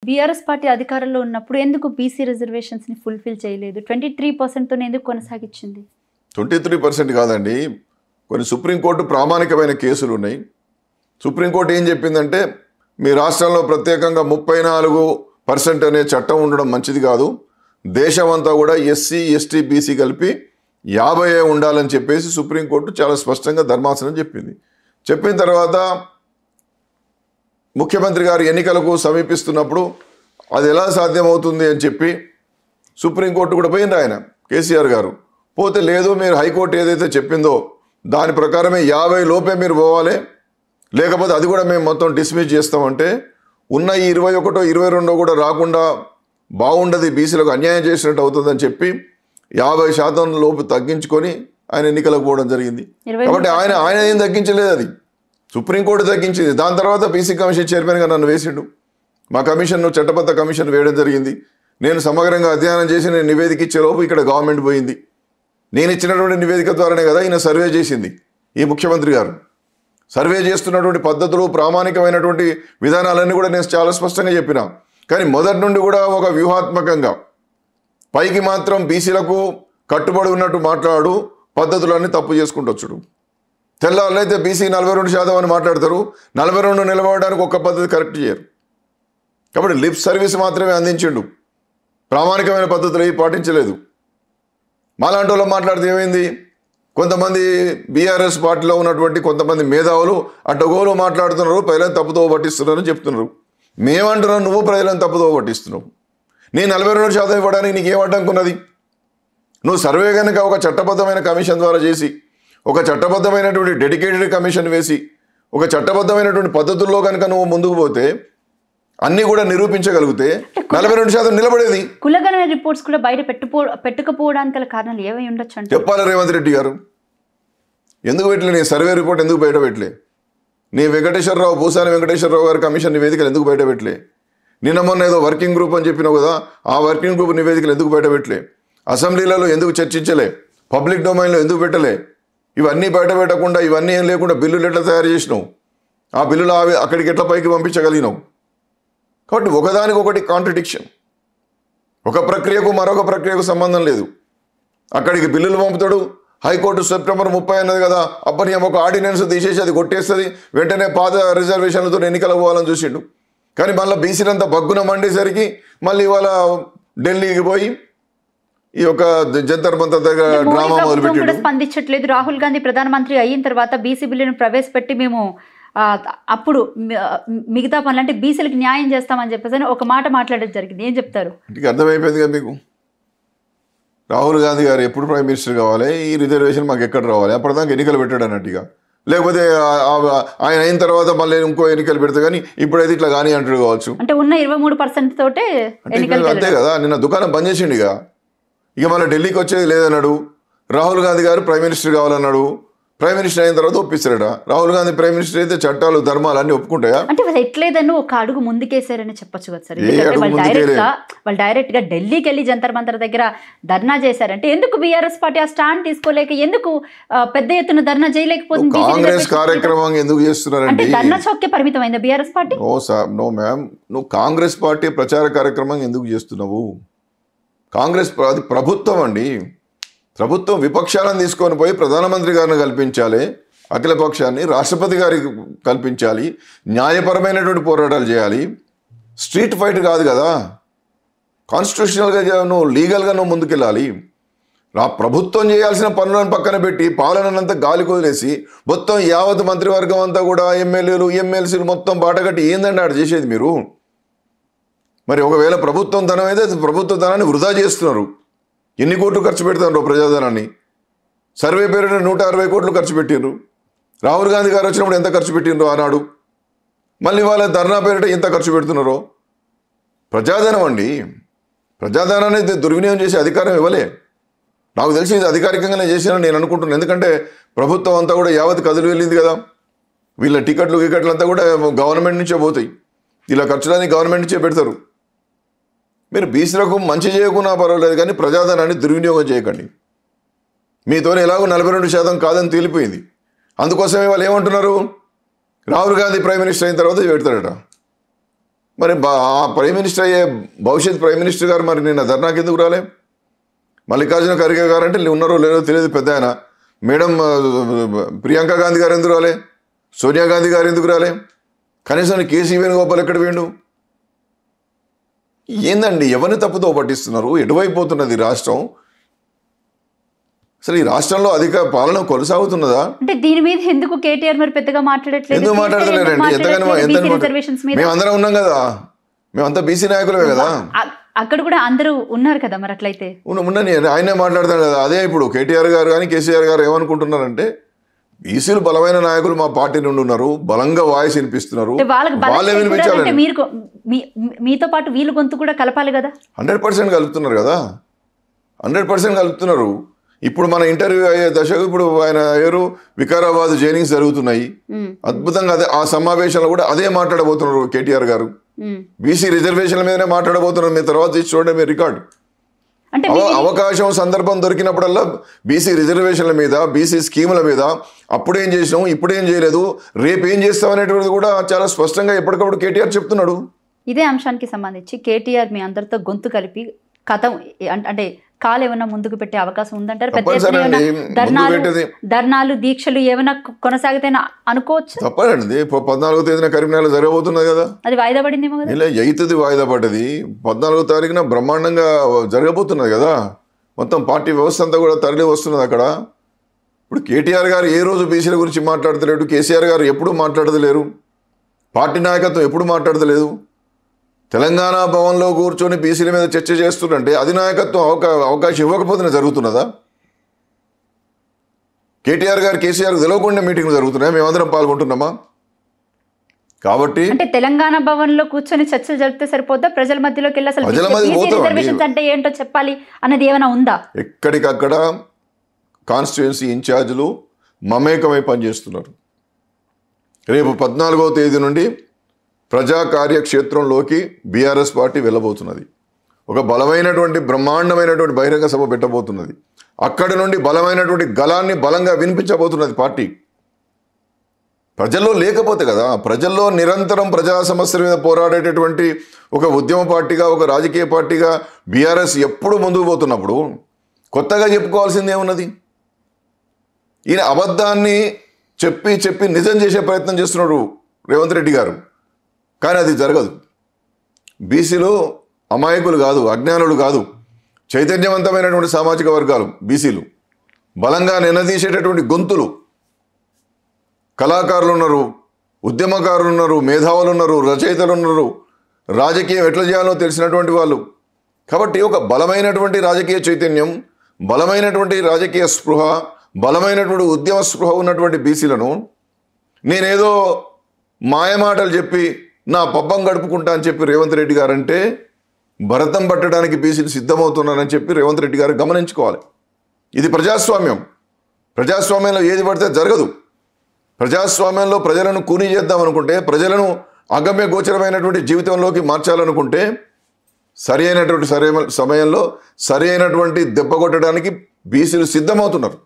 BRS party అధికారంలో ఉన్నప్పుడు ఎందుకు బీసీ రిజర్వేషన్స్ని ఫుల్ఫిల్ చేయలేదు? 23%తోనే ఎందుకు కొనసాగించింది? 23% కాదండి, కొన్ని సుప్రీంకోర్టు ప్రామాణికమైన కేసులు ఉన్నాయి. సుప్రీంకోర్టు ఏం చెప్పిందంటే మీ రాష్ట్రంలో ప్రత్యేకంగా 34% అనే చట్టం ఉండడం మంచిది కాదు, దేశం అంతా కూడా ఎస్సీ ఎస్టీ బీసీ కలిపి 50 ఉండాలని చెప్పేసి సుప్రీంకోర్టు చాలా స్పష్టంగా ధర్మాసనం చెప్పింది. చెప్పిన తర్వాత ముఖ్యమంత్రి గారు ఎన్నికలకు సమీపిస్తున్నప్పుడు అది ఎలా సాధ్యమవుతుంది అని చెప్పి సుప్రీంకోర్టు కూడా పోయింది ఆయన కేసీఆర్ గారు. పోతే లేదు, మీరు హైకోర్టు ఏదైతే చెప్పిందో దాని ప్రకారమే 50 లోపే మీరు పోవాలి, లేకపోతే అది కూడా మేము మొత్తం డిస్మిస్ చేస్తామంటే ఉన్న ఈ 21, 22 కూడా రాకుండా బాగుండదు, బీసీలకు అన్యాయం చేసినట్టు అవుతుందని చెప్పి 50% లోపు తగ్గించుకొని ఆయన ఎన్నికలకు పోవడం జరిగింది. కాబట్టి ఆయన ఏం తగ్గించలేదు, అది సుప్రీంకోర్టు తగ్గించింది. దాని తర్వాత బీసీ కమిషన్ చైర్మన్గా నన్ను వేసిండు. మా కమిషన్ చట్టబద్ధ కమిషన్ వేయడం జరిగింది. నేను సమగ్రంగా అధ్యయనం చేసి నేను నివేదిక ఇచ్చేలోపు ఇక్కడ గవర్నమెంట్ పోయింది. నేను ఇచ్చినటువంటి నివేదిక ద్వారానే కదా ఈయన సర్వే చేసింది. ఈ ముఖ్యమంత్రి గారు సర్వే చేస్తున్నటువంటి పద్ధతులు, ప్రామాణికమైనటువంటి విధానాలన్నీ కూడా నేను చాలా స్పష్టంగా చెప్పిన. కానీ మొదటి నుండి కూడా ఒక వ్యూహాత్మకంగా పైకి మాత్రం బీసీలకు కట్టుబడి ఉన్నట్టు మాట్లాడు, పద్ధతులన్నీ తప్పు చేసుకుంటూ వచ్చుడు. తెల్లాళ్ళైతే బీసీ 42% అని మాట్లాడతారు, 42 నిలబడడానికి ఒక్క పద్ధతి కరెక్ట్ చేయరు. కాబట్టి లిప్ సర్వీస్ మాత్రమే అందించిండు, ప్రామాణికమైన పద్ధతులు ఏవి పాటించలేదు. మాలాంటి వాళ్ళు మాట్లాడితే ఏమైంది, కొంతమంది బీఆర్ఎస్ పార్టీలో ఉన్నటువంటి కొంతమంది మేధావులు అడ్డగోలు మాట్లాడుతున్నారు, ప్రజలను తప్పుదో పట్టిస్తున్నారని చెప్తున్నారు. మేమంటున్నాం నువ్వు ప్రజలను తప్పుదో పట్టిస్తున్నావు. నేను 42% ఇవ్వడానికి నీకు ఏం అడ్డంకున్నది? నువ్వు సర్వే కనుక ఒక చట్టబద్ధమైన కమిషన్ ద్వారా చేసి, ఒక చట్టబద్ధమైనటువంటి డెడికేటెడ్ కమిషన్ వేసి, ఒక చట్టబద్ధమైనటువంటి పద్ధతుల్లో కనుక నువ్వు ముందుకు పోతే అన్నీ కూడా నిరూపించగలిగితే 42% నిలబడేది. కులగణన రిపోర్ట్స్ కూడా బయట పెట్టుకపోవడానికి గల కారణాలు ఏమై ఉండొచ్చు అంటే చెప్పాలి రేవంత్ రెడ్డి గారు. ఎందుకు పెట్టలే నీ సర్వే రిపోర్ట్? ఎందుకు బయట పెట్టలే? నీ వెంకటేశ్వరరావు, భూసాని వెంకటేశ్వరరావు గారి కమిషన్ నివేదికలు ఎందుకు బయట పెట్టలే? నిన్న మొన్న ఏదో వర్కింగ్ గ్రూప్ అని చెప్పినావు కదా, ఆ వర్కింగ్ గ్రూప్ నివేదికలు ఎందుకు బయట పెట్టలే? అసెంబ్లీలలో ఎందుకు చర్చించలే? పబ్లిక్ డొమైన్లో ఎందుకు పెట్టలే? ఇవన్నీ బయట పెట్టకుండా, ఇవన్నీ ఏం లేకుండా బిల్లులు ఎట్లా తయారు చేసినావు? ఆ బిల్లులు అక్కడికి ఎట్లా పైకి పంపించగలిగినావు? కాబట్టి ఒకదానికొకటి కాంట్రడిక్షన్. ఒక ప్రక్రియకు మరొక ప్రక్రియకు సంబంధం లేదు. అక్కడికి బిల్లులు పంపుతాడు, హైకోర్టు సెప్టెంబర్ 30 అన్నది కదా, అప్పటి ఒక ఆర్డినెన్స్ తీసేసి అది కొట్టేస్తుంది, వెంటనే పాత రిజర్వేషన్లతో ఎన్నికలకు పోవాలని చూసిండు. కానీ మళ్ళీ బీసీలంతా బగ్గున మండేసరికి మళ్ళీ ఇవాళ ఢిల్లీకి పోయి ఈ యొక్క జంతర్ మంతర్ దగ్గర డ్రామా మొదలుపెట్టాడు. స్పందించట్లేదు. రాహుల్ గాంధీ ప్రధానమంత్రి అయిన తర్వాత బీసీ బిల్లును ప్రవేశపెట్టి మేము అప్పుడు మిగతా పనులు అంటే బీసీలకు న్యాయం చేస్తామని చెప్పేసి ఒక మాట మాట్లాడడం జరిగింది. ఏం చెప్తారు? అర్థమైపోయింది కదా మీకు. రాహుల్ గాంధీ గారు ఎప్పుడు ప్రైమ్ మినిస్టర్ కావాలి, ఈ రిజర్వేషన్ మాకు ఎక్కడ రావాలి, అప్పటిదాకా ఎన్నికలు పెట్టాడు అన్నట్టుగా. లేకపోతే ఆయన అయిన తర్వాత మళ్ళీ ఇంకో ఎన్నికలు పెడతా కానీ ఇప్పుడైతే ఇట్లా కానీ అంటాడు కావచ్చు. అంటే ఉన్న 23% తోటే అంతే కదా. నిన్న దుకాణం బంద్ చేసిండు. ఇక మళ్ళీ ఢిల్లీకి వచ్చేది లేదన్నాడు. రాహుల్ గాంధీ గారు ప్రైమ్ మినిస్టర్ కావాలన్నాడు. ప్రైమ్ మినిస్టర్ అయిన తర్వాత ఒప్పిస్తారట. రాహుల్ గాంధీ ప్రైమ్ మినిస్టర్ అయితే చట్టాలు ధర్మాలు అన్ని ఒప్పుకుంటాయా? అంటే ఎట్లేదని ఒక అడుగు ముందుకేసారని చెప్పొచ్చు కదా సార్. వాళ్ళు డైరెక్ట్ గా ఢిల్లీకి వెళ్ళి జంతర్ మంతర్ దగ్గర ధర్నా చేశారంటే ఎందుకు బీఆర్ఎస్ పార్టీ ఆ స్టాండ్ తీసుకోలేక, ఎందుకు పెద్ద ఎత్తున ధర్నా చేయలేకపోతుంది? కాంగ్రెస్ కార్యక్రమం ఎందుకు చేస్తున్నారంటే ధర్నా చౌక్కే పరిమితమైందా బీఆర్ఎస్ పార్టీ? నో మ్యామ్, నువ్వు కాంగ్రెస్ పార్టీ ప్రచార కార్యక్రమం ఎందుకు చేస్తున్నావు? కాంగ్రెస్ అది ప్రభుత్వం అండి. ప్రభుత్వం విపక్షాలను తీసుకొని పోయి ప్రధానమంత్రి గారిని కల్పించాలి, అఖిల పక్షాన్ని రాష్ట్రపతి గారికి కల్పించాలి, న్యాయపరమైనటువంటి పోరాటాలు చేయాలి. స్ట్రీట్ ఫైట్ కాదు కదా. కాన్స్టిట్యూషనల్గా నువ్వు లీగల్గా నువ్వు ముందుకెళ్ళాలి. ప్రభుత్వం చేయాల్సిన పనులను పక్కన పెట్టి పాలనంతా గాలి కొదిలేసి మొత్తం యావత్ మంత్రివర్గం అంతా కూడా ఎమ్మెల్యేలు ఎమ్మెల్సీలు మొత్తం బాటగట్టి ఏందండి ఆడ చేసేది మీరు? మరి ఒకవేళ ప్రభుత్వం ధనం అయితే ప్రభుత్వ ధనాన్ని వృధా చేస్తున్నారు. ఎన్ని కోట్లు ఖర్చు పెడతారు ప్రజాధనాన్ని? సర్వే పేరున 160 కోట్లు ఖర్చు పెట్టిండ్రు. రాహుల్ గాంధీ గారు వచ్చినప్పుడు ఎంత ఖర్చు పెట్టిండ్రు ఆనాడు? మళ్ళీ వాళ్ళ ధర్నా పేరిట ఎంత ఖర్చు పెడుతున్నారో. ప్రజాధనం అండి. ప్రజాధనాన్ని దుర్వినియోగం చేసే అధికారం ఇవ్వలే. నాకు తెలిసి ఇది అధికారికంగానే చేసినా నేను అనుకుంటున్నాను. ఎందుకంటే ప్రభుత్వం అంతా కూడా యావత్ కదిలి వెళ్ళింది కదా. వీళ్ళ టికెట్లు అంతా కూడా గవర్నమెంట్ నుంచే పోతాయి. ఇలా ఖర్చులన్నీ గవర్నమెంట్ నుంచే పెడతారు. మీరు బీసీలకు మంచి చేయకున్నా పర్వాలేదు కానీ ప్రజాధనాన్ని దుర్వినియోగం చేయకండి. మీతో ఎలాగో 42% కాదని తేలిపోయింది. అందుకోసమే వాళ్ళు ఏమంటున్నారు, రాహుల్ గాంధీ ప్రైమ్ మినిస్టర్ అయిన తర్వాత పెడతాడట. మరి ఆ ప్రైమ్ మినిస్టర్ అయ్యే భవిష్యత్ ప్రైమ్ మినిస్టర్ గారు మరి నిన్న ధర్నాకి ఎందుకు రాలే? మల్లికార్జున ఖర్గే గారు అంటే ఉన్నారో లేదో తెలియదు పెద్ద ఆయన. మేడం ప్రియాంక గాంధీ గారు ఎందుకు రాలే? సోనియా గాంధీ గారు ఎందుకు రాలే? కనీసం కేసీ వేణుగోపాల్ ఎక్కడ వేయండు? ఏందండి, ఎవరిని తప్పుతో పట్టిస్తున్నారు? ఎటువైపు పోతున్నది రాష్ట్రం? అసలు ఈ రాష్ట్రంలో అధిక పాలన కొనసాగుతున్నదా? అంటే దీని మీద ఎందుకు కేటీఆర్ మరి పెద్దగా మాట్లాడట్లేదు? ఎందుకు మాట్లాడలేరండి? మేమందరం ఉన్నాం కదా, మేమంతా బీసీ నాయకులమే కదా. అక్కడ కూడా అందరూ ఉన్నారు కదా, మరి అట్లయితే ఉండని ఆయనే మాట్లాడతాడు కదా. అదే ఇప్పుడు కేటీఆర్ గారు కానీ కేసీఆర్ గారు ఏమనుకుంటున్నారంటే, బీసీలు బలమైన నాయకులు మా పార్టీ నుండి ఉన్నారు, బలంగా వాయిస్ వినిపిస్తున్నారు, వాళ్ళే వినిపించాలంటే మీతో పాటు వీళ్ళు గొంతు కూడా కలపాలి కదా. 100% కలుపుతున్నారు కదా, 100% కలుపుతున్నారు. ఇప్పుడు మన ఇంటర్వ్యూ అయ్యే దశకు ఇప్పుడు ఆయన ఎవరు వికారాబాద్ జైనింగ్స్ జరుగుతున్నాయి, అద్భుతంగా అదే ఆ సమావేశంలో కూడా అదే మాట్లాడబోతున్నారు కేటీఆర్ గారు. బీసీ రిజర్వేషన్ల మీదనే మాట్లాడబోతున్నారు. మీ తర్వాత చూడండి మీ రికార్డు. అవకాశం సందర్భం దొరికినప్పుడల్లా బీసీ రిజర్వేషన్ల మీద, బీసీ స్కీముల మీద అప్పుడేం చేసినాం, ఇప్పుడేం చేయలేదు, రేపు ఏం చేస్తాం అనేటువంటిది కూడా చాలా స్పష్టంగా ఎప్పటికప్పుడు కేటీఆర్ చెప్తున్నాడు. ఇదే అంశానికి సంబంధించి కేటీఆర్ మీ అందరితో గొంతు కలిపి కథం అంటే కాలు ఏమైనా ముందుకు పెట్టే అవకాశం ఉందంటారు? ధర్నాలు దీక్షలు ఏమైనా కొనసాగితే అనుకోవచ్చు? తప్పదండి. 14వ తేదీన కరీంనగర్ జరగబోతున్నది కదా, అది వాయిదా పడిందేమో కదా. ఇలా 8th వాయిదా పడ్డది, 14వ తారీఖున బ్రహ్మాండంగా జరగబోతున్నది కదా. మొత్తం పార్టీ వ్యవస్థ అంతా కూడా తరలి వస్తున్నది అక్కడ. ఇప్పుడు కేటీఆర్ గారు ఏ రోజు బీసీల గురించి మాట్లాడతలేడు, కేసీఆర్ గారు ఎప్పుడు మాట్లాడతలేరు, పార్టీ నాయకత్వం ఎప్పుడు మాట్లాడతలేదు. తెలంగాణ భవన్లో కూర్చొని బీసీల మీద చర్చ చేస్తుంటే అధినాయకత్వం అవకాశం ఇవ్వకపోతేనే జరుగుతున్నదా? కేటీఆర్ గారు కేసీఆర్ తెలవకుండా మీటింగ్లు జరుగుతున్నాయా? మేమందరం పాల్గొంటున్నామా? కాబట్టి అంటే తెలంగాణ భవన్ లో కూర్చొని చర్చలు జరిగితే సరిపోద్దా? ప్రజల మధ్యలోకి వెళ్ళి అసలు రిజర్వేషన్స్ అంటే ఏంటో చెప్పాలి అన్నది ఏమైనా ఉందా? ఎక్కడికక్కడ కాన్స్టిట్యుయెన్సీ ఇన్ఛార్జీలు మమేకమై పనిచేస్తున్నారు. రేపు 14వ తేదీ నుండి ప్రజా కార్యక్షేత్రంలోకి బీఆర్ఎస్ పార్టీ వెళ్ళబోతున్నది. ఒక బలమైనటువంటి బ్రహ్మాండమైనటువంటి బహిరంగ సభ పెట్టబోతున్నది. అక్కడి నుండి బలమైనటువంటి గళాన్ని బలంగా వినిపించబోతున్నది పార్టీ. ప్రజల్లో లేకపోతే కదా, ప్రజల్లో నిరంతరం ప్రజా సమస్యల మీద పోరాడేటటువంటి ఒక ఉద్యమ పార్టీగా, ఒక రాజకీయ పార్టీగా బీఆర్ఎస్ ఎప్పుడు ముందుకు పోతున్నప్పుడు కొత్తగా చెప్పుకోవాల్సింది ఏమున్నది? ఈయన అబద్ధాన్ని చెప్పి చెప్పి నిజం చేసే ప్రయత్నం చేస్తున్నాడు రేవంత్ రెడ్డి గారు. కానీ అది జరగదు. బీసీలు అమాయకులు కాదు, అజ్ఞానులు కాదు, చైతన్యవంతమైనటువంటి సామాజిక వర్గాలు బీసీలు, బలంగా నినదీసేటటువంటి గొంతులు, కళాకారులు ఉన్నారు, ఉద్యమకారులు ఉన్నారు, మేధావులు ఉన్నారు, రచయితలు ఉన్నారు, రాజకీయం ఎట్లా చేయాలో తెలిసినటువంటి వాళ్ళు. కాబట్టి ఒక బలమైనటువంటి రాజకీయ చైతన్యం, బలమైనటువంటి రాజకీయ స్పృహ, బలమైనటువంటి ఉద్యమ స్పృహ ఉన్నటువంటి బీసీలను నేనేదో మాయమాటలు చెప్పి నా పబ్బం గడుపుకుంటా అని చెప్పి రేవంత్ రెడ్డి గారు అంటే భరతం పట్టడానికి బీసీలు సిద్ధమవుతున్నారని చెప్పి రేవంత్ రెడ్డి గారు గమనించుకోవాలి. ఇది ప్రజాస్వామ్యం. ప్రజాస్వామ్యంలో ఏది పడితే జరగదు. ప్రజాస్వామ్యంలో ప్రజలను కూనీ చేద్దామనుకుంటే, ప్రజలను అగమ్య గోచరమైనటువంటి జీవితంలోకి మార్చాలనుకుంటే సరి అయినటువంటి సమయంలో సరి అయినటువంటి దెబ్బ కొట్టడానికి బీసీలు సిద్ధమవుతున్నారు.